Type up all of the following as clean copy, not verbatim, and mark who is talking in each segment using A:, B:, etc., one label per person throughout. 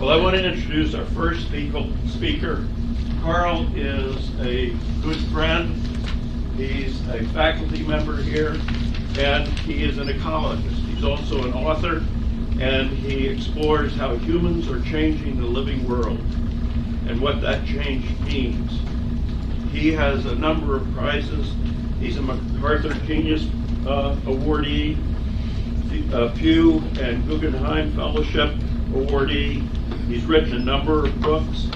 A: Well, I want to introduce our first speaker. Carl is a good friend. He's a faculty member here, and he is an ecologist. He's also an author, and he explores how humans are changing the living world and what that change means. He has a number of prizes. He's a MacArthur Genius awardee, Pew and Guggenheim Fellowship awardee. He's written a number of books.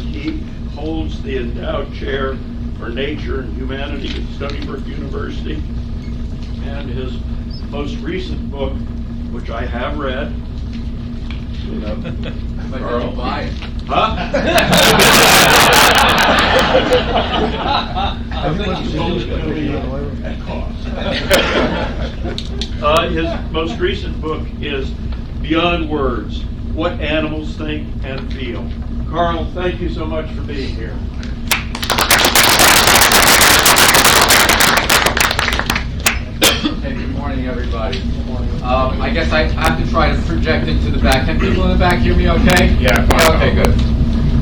A: He holds the endowed chair for nature and humanity at Stony Brook University. And his most recent book, which I have read,
B: but Carl, buy it.
A: Huh? I think he's always going to be at cost. His most recent book is Beyond Words: What Animals Think and Feel. Carl, thank you so much for being here.
B: Hey, good morning, everybody. I guess I have to try to project into the back. Can people in the back hear me okay?
A: Yeah.
B: Okay, good.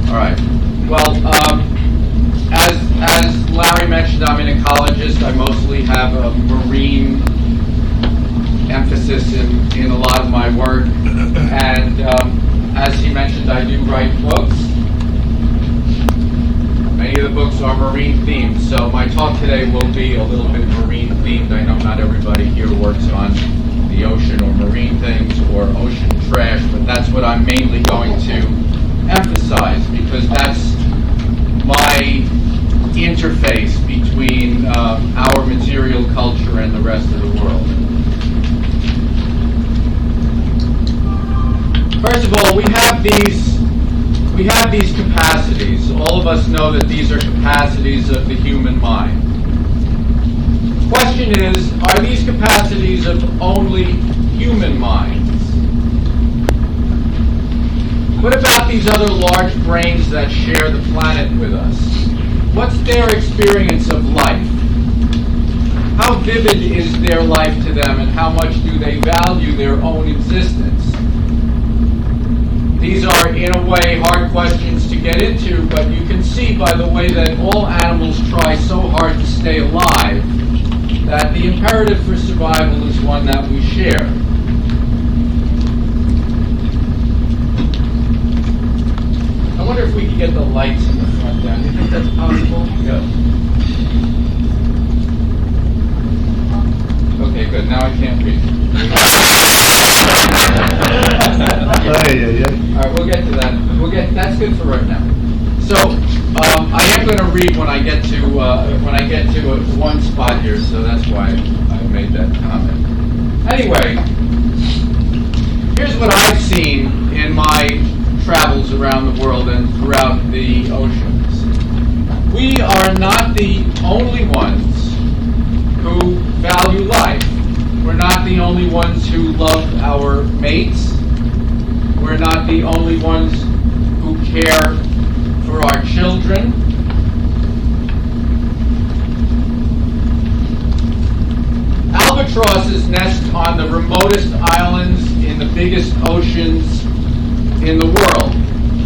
B: All right. Well, as Larry mentioned, I'm an ecologist. I mostly have a marine emphasis in a lot of my work. And as he mentioned, I do write books. Many of the books are marine themed, so my talk today will be a little bit marine themed. I know not everybody here works on the ocean or marine things or ocean trash, but that's what I'm mainly going to emphasize because that's my interface between our material culture and the rest of the world. First of all, we have these capacities. All of us know that these are capacities of the human mind. The question is, are these capacities of only human minds? What about these other large brains that share the planet with us? What's their experience of life? How vivid is their life to them, and how much do they value their own existence? These are, in a way, hard questions to get into, but you can see by the way that all animals try so hard to stay alive that the imperative for survival is one that we share. I wonder if we could get the lights in the front down. Do you think that's possible?
A: Yeah.
B: Okay, good. Now I can't read. All right, we'll get to that. That's good for right now. So I am going to read when I get to one spot here, so that's why I made that comment. Anyway, here's what I've seen in my travels around the world and throughout the oceans. We are not the only ones who value life. We're not the only ones who love our mates. We're not the only ones who care for our children. Albatrosses nest on the remotest islands in the biggest oceans in the world.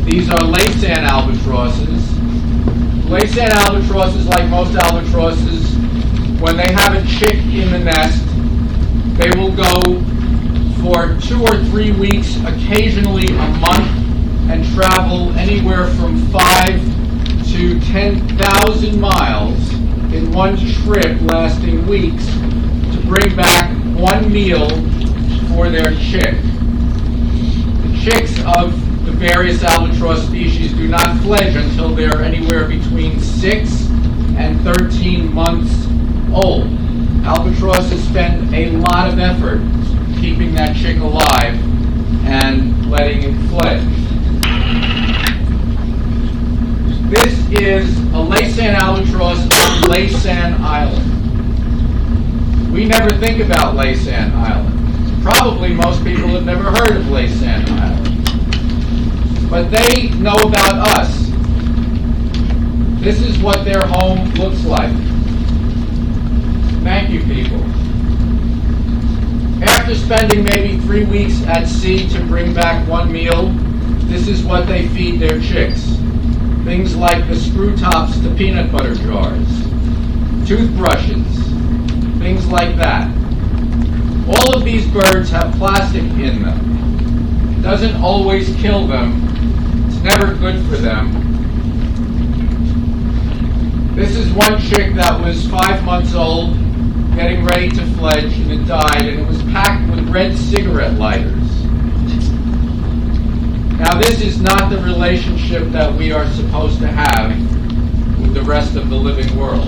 B: These are Laysan albatrosses. Laysan albatrosses, like most albatrosses, when they have a chick in the nest, they will go for 2 or 3 weeks, occasionally a month, and travel anywhere from 5 to 10,000 miles in one trip lasting weeks to bring back one meal for their chick. The chicks of the various albatross species do not fledge until they're anywhere between 6 and 13 months old. Albatrosses spend a lot of effort keeping that chick alive and letting it fledge. This is a Laysan albatross on Laysan Island. We never think about Laysan Island. Probably most people have never heard of Laysan Island. But they know about us. This is what their home looks like. Thank you, people. After spending maybe 3 weeks at sea to bring back one meal, this is what they feed their chicks. Things like the screw tops to peanut butter jars, toothbrushes, things like that. All of these birds have plastic in them. It doesn't always kill them. It's never good for them. This is one chick that was 5 months old, getting ready to fledge, and it died, and it was packed with red cigarette lighters. Now, this is not the relationship that we are supposed to have with the rest of the living world.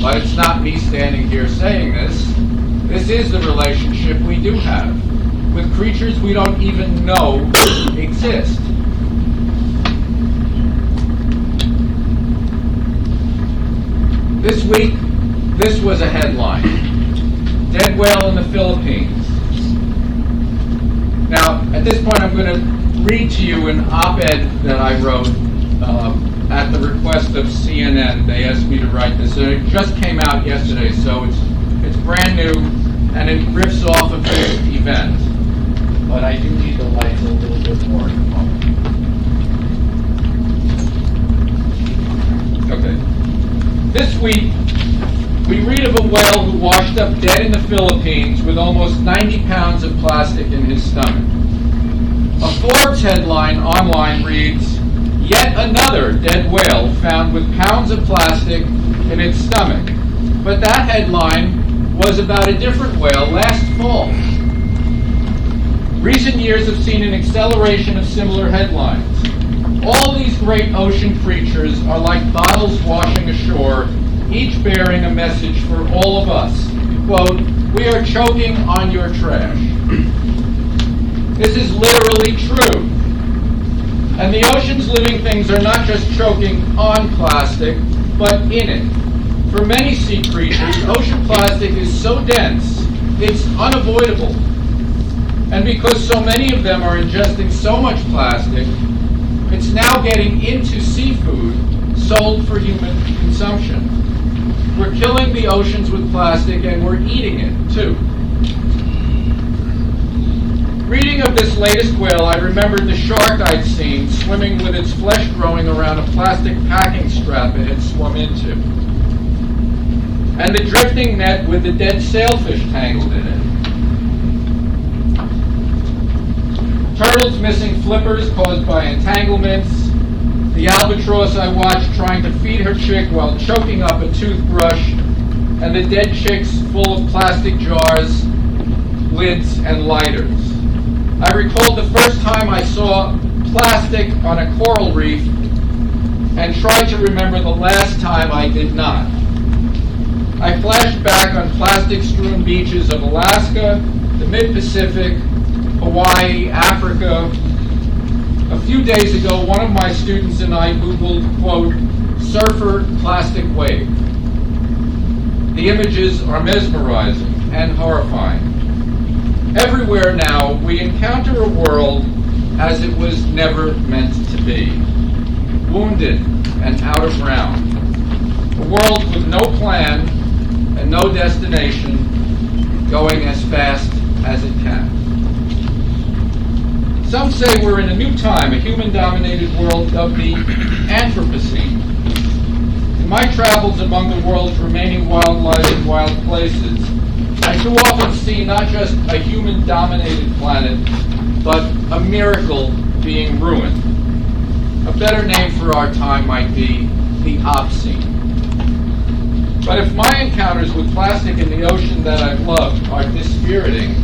B: But it's not me standing here saying this. This is the relationship we do have with creatures we don't even know exist. This week, this was a headline. Dead whale in the Philippines. Now, at this point, I'm going to read to you an op-ed that I wrote at the request of CNN. They asked me to write this. It just came out yesterday, so it's brand new, and it riffs off of this event. But I do need the lights a little bit more at the moment. Okay. This week, we read of a whale who washed up dead in the Philippines with almost 90 pounds of plastic in his stomach. A Forbes headline online reads, "Yet another dead whale found with pounds of plastic in its stomach." But that headline was about a different whale last fall. Recent years have seen an acceleration of similar headlines. All these great ocean creatures are like bottles washing ashore, each bearing a message for all of us. Quote, "We are choking on your trash." This is literally true. And the ocean's living things are not just choking on plastic, but in it. For many sea creatures, ocean plastic is so dense, it's unavoidable. And because so many of them are ingesting so much plastic, it's now getting into seafood sold for human consumption. We're killing the oceans with plastic, and we're eating it, too. Reading of this latest whale, I remembered the shark I'd seen swimming with its flesh growing around a plastic packing strap it had swum into. And the drifting net with the dead sailfish tangled in it. Turtles missing flippers caused by entanglements. The albatross I watched trying to feed her chick while choking up a toothbrush. And the dead chicks full of plastic jars, lids, and lighters. I recalled the first time I saw plastic on a coral reef and tried to remember the last time I did not. I flashed back on plastic-strewn beaches of Alaska, the Mid-Pacific, Hawaii, Africa. A few days ago, one of my students and I Googled, quote, "surfer plastic wave." The images are mesmerizing and horrifying. Everywhere now, we encounter a world as it was never meant to be. Wounded and out of round. A world with no plan and no destination, going as fast as it can. Some say we're in a new time, a human-dominated world of the Anthropocene. In my travels among the world's remaining wildlife and wild places, I too often see not just a human-dominated planet, but a miracle being ruined. A better name for our time might be the Obscene. But if my encounters with plastic in the ocean that I've loved are dispiriting,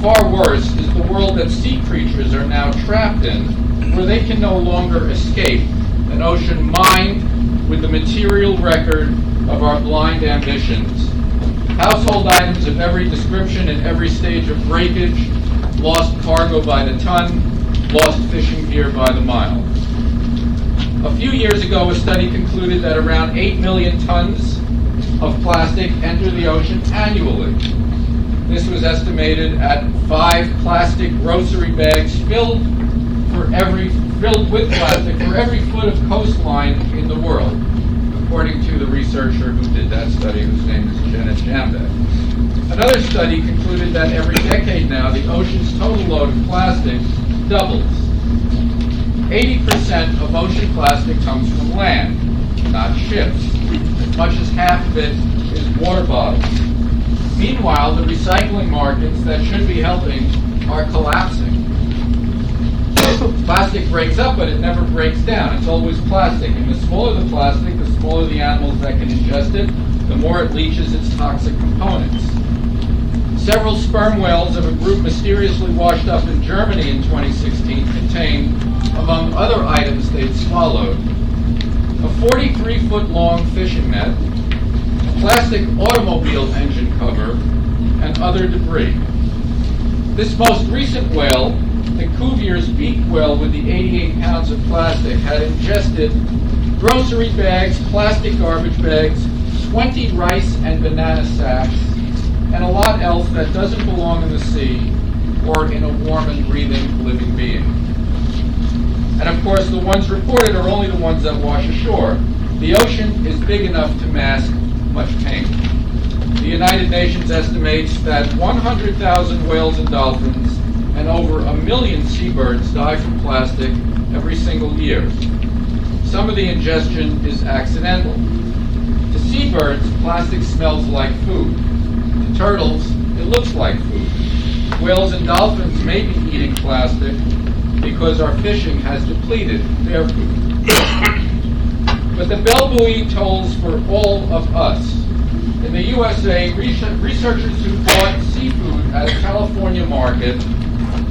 B: far worse is the world that sea creatures are now trapped in, where they can no longer escape an ocean mined with the material record of our blind ambitions. Household items of every description and every stage of breakage, lost cargo by the ton, lost fishing gear by the mile. A few years ago, a study concluded that around 8 million tons of plastic enter the ocean annually. This was estimated at 5 plastic grocery bags filled with plastic for every foot of coastline in the world, according to the researcher who did that study, whose name is Janet Jambek. Another study concluded that every decade now, the ocean's total load of plastic doubles. 80% of ocean plastic comes from land, not ships. As much as half of it is water bottles. Meanwhile, the recycling markets that should be helping are collapsing. Plastic breaks up, but it never breaks down. It's always plastic. And the smaller the plastic, the smaller the animals that can ingest it, the more it leaches its toxic components. Several sperm whales of a group mysteriously washed up in Germany in 2016 contained, among other items they'd swallowed, a 43-foot-long fishing net, a plastic automobile engine cover, and other debris. This most recent whale, the Cuvier's beaked whale with the 88 pounds of plastic, had ingested grocery bags, plastic garbage bags, 20 rice and banana sacks, and a lot else that doesn't belong in the sea or in a warm and breathing living being. And of course, the ones reported are only the ones that wash ashore. The ocean is big enough to mask much pain. The United Nations estimates that 100,000 whales and dolphins and over 1 million seabirds die from plastic every single year. Some of the ingestion is accidental. To seabirds, plastic smells like food. To turtles, it looks like food. Whales and dolphins may be eating plastic because our fishing has depleted their food. But the bell buoy tolls for all of us. In the USA, researchers who bought seafood at a California market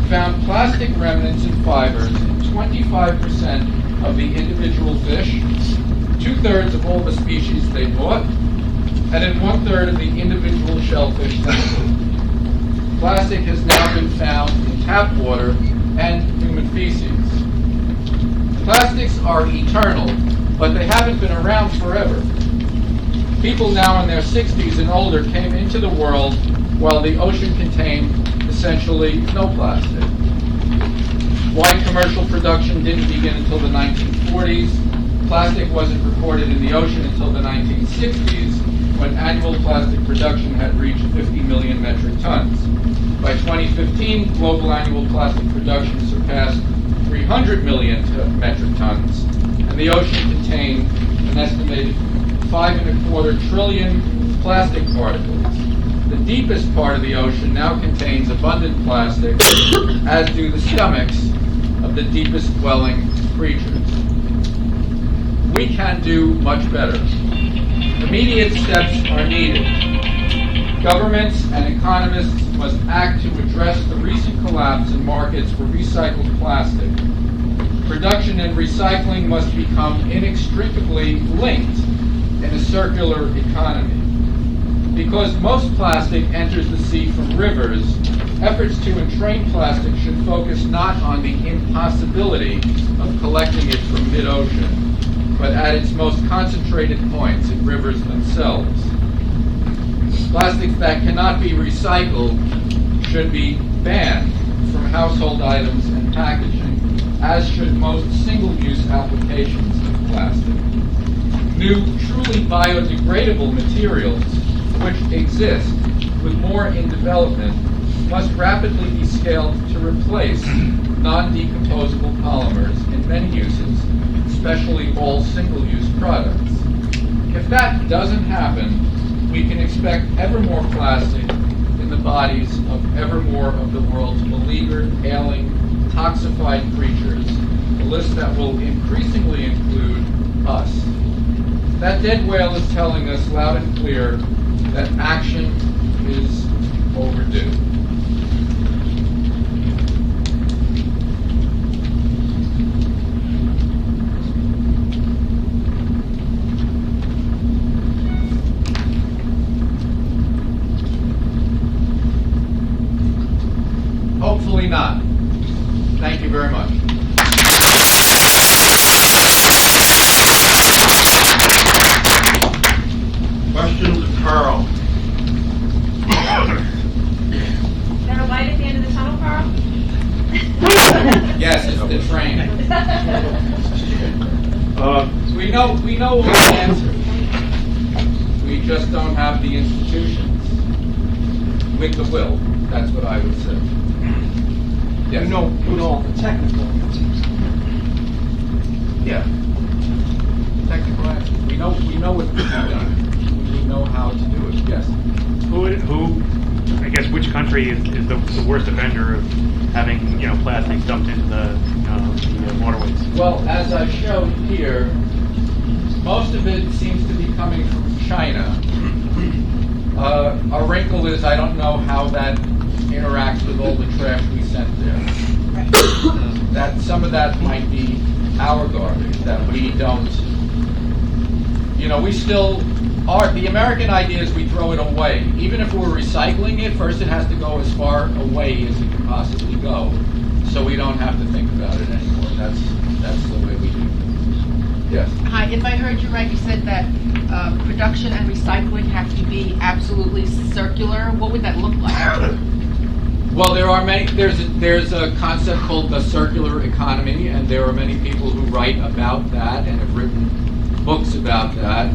B: found plastic remnants and fibers in 25% of the individual fish, 2/3 of all the species they bought, and in 1/3 of the individual shellfish samples. Plastic has now been found in tap water and human feces. Plastics are eternal, but they haven't been around forever. People now in their 60s and older came into the world while the ocean contained essentially no plastic. Wide commercial production didn't begin until the 1940s. Plastic wasn't recorded in the ocean until the 1960s, when annual plastic production had reached 50 million metric tons. By 2015, global annual plastic production surpassed 300 million metric tons, and the ocean contained an estimated 5.25 trillion plastic particles. The deepest part of the ocean now contains abundant plastic, as do the stomachs of the deepest dwelling creatures. We can do much better. Immediate steps are needed. Governments and economists must act to address the recent collapse in markets for recycled plastic. Production and recycling must become inextricably linked in a circular economy. Because most plastic enters the sea from rivers, efforts to entrain plastic should focus not on the impossibility of collecting it from mid-ocean, but at its most concentrated points in rivers themselves. Plastics that cannot be recycled should be banned from household items and packaging, as should most single-use applications of plastic. New, truly biodegradable materials, which exist with more in development, must rapidly be scaled to replace non-decomposable polymers in many uses, especially all single-use products. If that doesn't happen, we can expect ever more plastic in the bodies of ever more of the world's beleaguered, ailing, toxified creatures, a list that will increasingly include us. That dead whale is telling us loud and clear that action is overdue. Hopefully not. Thank you very much.
A: Question to Carl.
C: There a light at the end of the tunnel, Carl?
B: Yes, it's the train.
A: Uh,
B: We know all the answers. We just don't have the institutions with the will. That's what I would say. Yes.
D: You know all the technical answers.
B: Yeah. Technical action. We know what to be done. We know how to do it. Yes.
D: I guess, which country is the worst offender of having, plastics dumped into the waterways?
B: Well, as I showed here, most of it seems to be coming from China. A wrinkle is I don't know how that interacts with all the trash we sent there. That some of that might be our garbage that we don't. We still are. The American idea is we throw it away. Even if we're recycling it, first it has to go as far away as it can possibly go, so we don't have to think about it anymore. That's the way we do it. Yes.
E: Hi, if I heard you right, you said that production and recycling have to be absolutely circular. What would that look like?
B: Well, there are many. There's a concept called the circular economy, and there are many people who write about that and have written books about that.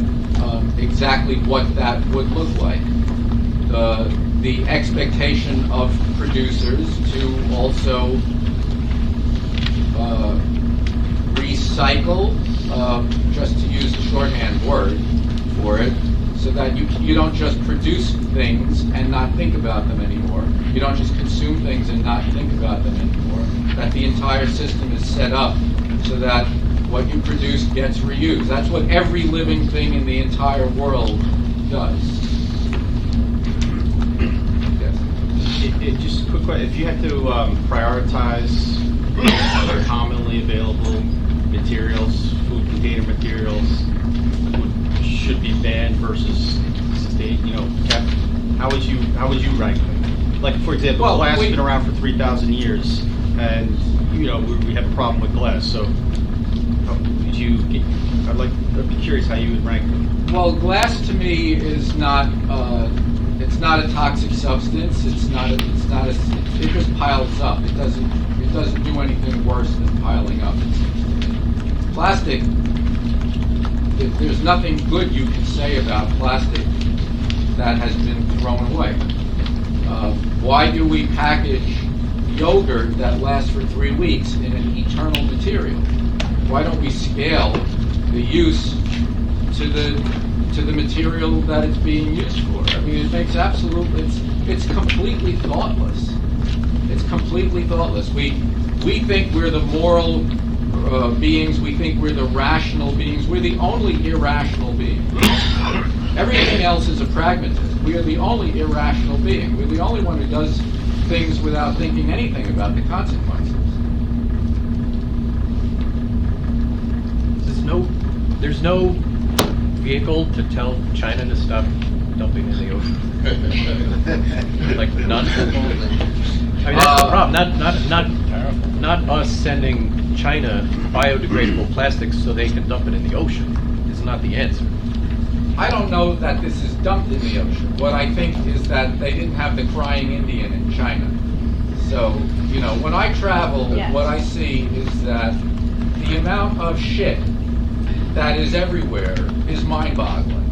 B: Exactly what that would look like. The expectation of producers to also recycle, just to use the shorthand word for it, so that you don't just produce things and not think about them anymore. You don't just consume things and not think about them anymore. That the entire system is set up so that what you produce gets reused. That's what every living thing in the entire world does. Yes.
F: Just a quick question. If you had to prioritize other commonly available materials, food container materials, should be banned versus kept, how would you rank them? Like, for example, glass has been around for 3,000 years, and we have a problem with glass. So, I'd be curious how you would rank them.
B: Well, glass to me is not. It's not a toxic substance. It just piles up. It doesn't do anything worse than piling up. Plastic. There's nothing good you can say about plastic that has been thrown away. Why do we package yogurt that lasts for 3 weeks in an eternal material? Why don't we scale the use to the material that it's being used for? I mean, it makes it's completely thoughtless. It's completely thoughtless. We think we're the moral beings. We think we're the rational beings. We're the only irrational being. Everything else is a pragmatist. We are the only irrational being. We're the only one who does things without thinking anything about the consequences.
G: There's no vehicle to tell China to stop dumping in the ocean. Like none. I mean, that's the problem. Not us sending China biodegradable plastics so they can dump it in the ocean is not the answer.
B: I don't know that this is dumped in the ocean. What I think is that they didn't have the crying Indian in China. So, when I travel,
C: Yes.
B: what I see is that the amount of shit that is everywhere is mind-boggling.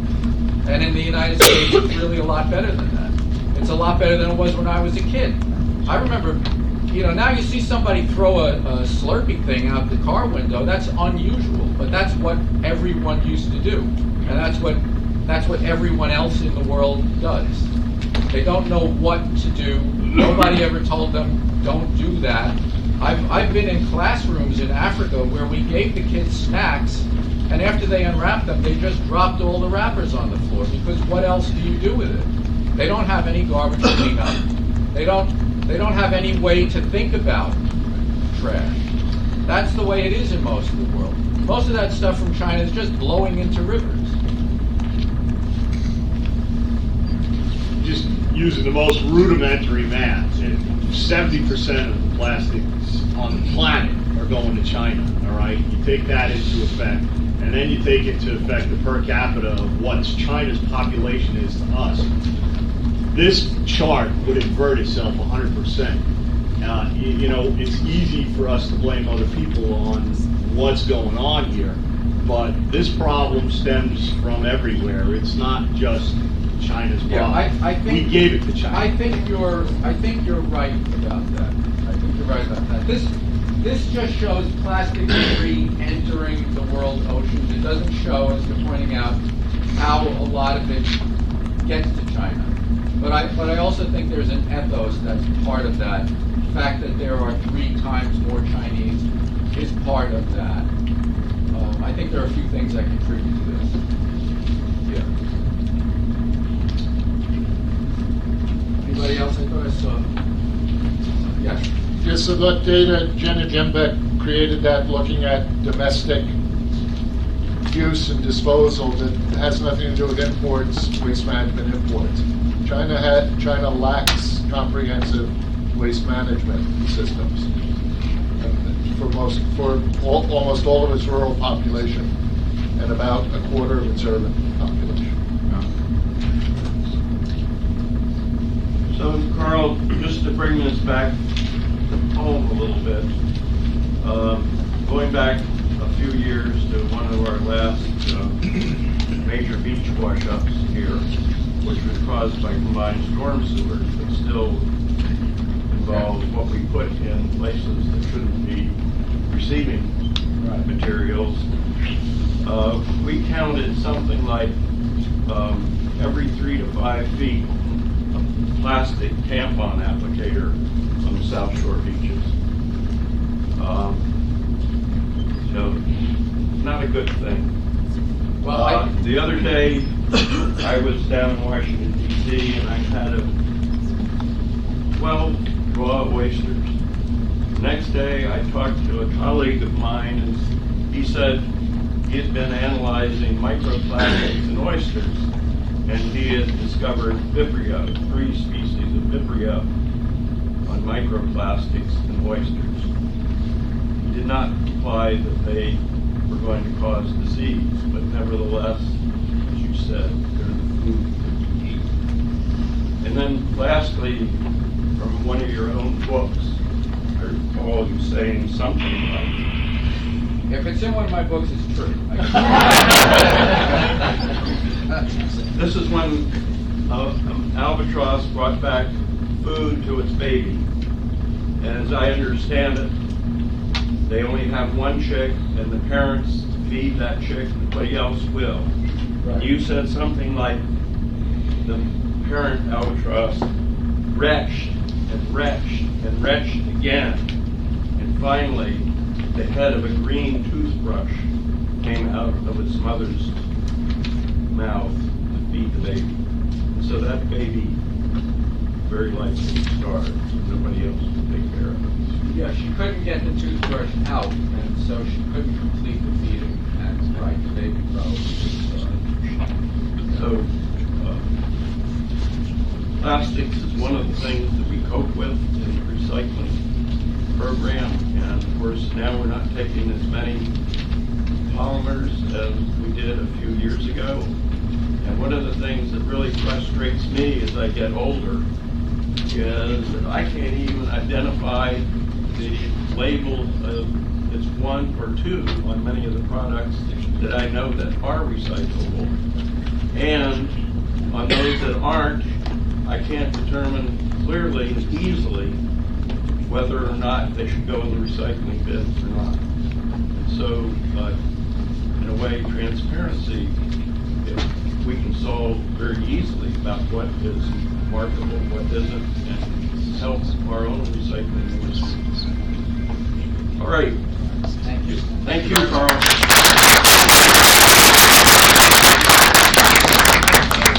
B: And in the United States, it's really a lot better than that. It's a lot better than it was when I was a kid. I remember, now you see somebody throw a Slurpee thing out the car window. That's unusual, but that's what everyone used to do. And that's what everyone else in the world does. They don't know what to do. Nobody ever told them, don't do that. I've been in classrooms in Africa where we gave the kids snacks, and after they unwrapped them, they just dropped all the wrappers on the floor, because what else do you do with it? They don't have any garbage cleanup. They don't have any way to think about trash. That's the way it is in most of the world. Most of that stuff from China is just blowing into rivers.
H: Just using the most rudimentary math, 70% of the plastics on the planet are going to China, all right? You take that into effect, and then you take into effect the per capita of what China's population is to us. This chart would invert itself 100%. It's easy for us to blame other people on what's going on here, but this problem stems from everywhere. It's not just China's problem.
B: I think
H: we gave it to China.
B: I think you're right about that. This This just shows plastic debris entering the world oceans. It doesn't show, as you're pointing out, how a lot of it gets to China. But I also think there's an ethos that's part of that. The fact that there are 3 times more Chinese is part of that. I think there are a few things that contribute to this. Yeah. Anybody else? I thought I saw. Yes.
I: Yes, so that data, Jenna Jembeck created that looking at domestic use and disposal that has nothing to do with imports, waste management imports. China lacks comprehensive waste management systems for almost all of its rural population and about a quarter of its urban population.
A: So, Carl, just to bring this back home a little bit, going back a few years to one of our last major beach wash-ups here, which was caused by combined storm sewers, but still involves what we put in places that shouldn't be receiving materials. We counted something like every 3 to 5 feet of plastic tampon applicator on the South Shore beaches. So, not a good thing.
B: Well,
A: the other day, I was down in Washington, D.C., and I had 12 raw oysters. The next day, I talked to a colleague of mine, and he said he had been analyzing microplastics in oysters, and he had discovered Vibrio, 3 species of Vibrio on microplastics in oysters. He did not imply that they were going to cause disease, but nevertheless, as you said, they're the food that we eat. And then lastly, from one of your own books, I recall you saying something like,
B: if it's in one of my books, it's true.
A: this is when an albatross brought back food to its baby. And as I understand it, they only have 1 chick, and the parents feed that chick, nobody else will. Right. You said something like the parent albatross retched and retched and retched again, and finally the head of a green toothbrush came out of its mother's mouth to feed the baby. And so that baby very likely starved. Nobody else could take care of it.
B: Yeah, she couldn't get the toothbrush out, and so she couldn't complete the feeding. And right, the baby probably
A: So, plastics is one of the things that we cope with in the recycling program, and of course now we're not taking as many polymers as we did a few years ago. And one of the things that really frustrates me as I get older is that I can't even identify the label of it's 1 or 2 on many of the products that I know that are recyclable. And on those that aren't, I can't determine clearly and easily whether or not they should go in the recycling bins or not. And so, in a way, transparency, if we can solve very easily about what is marketable, what isn't, and help our own recycling industry. All right.
B: Thank you.
A: Thank you, Carl.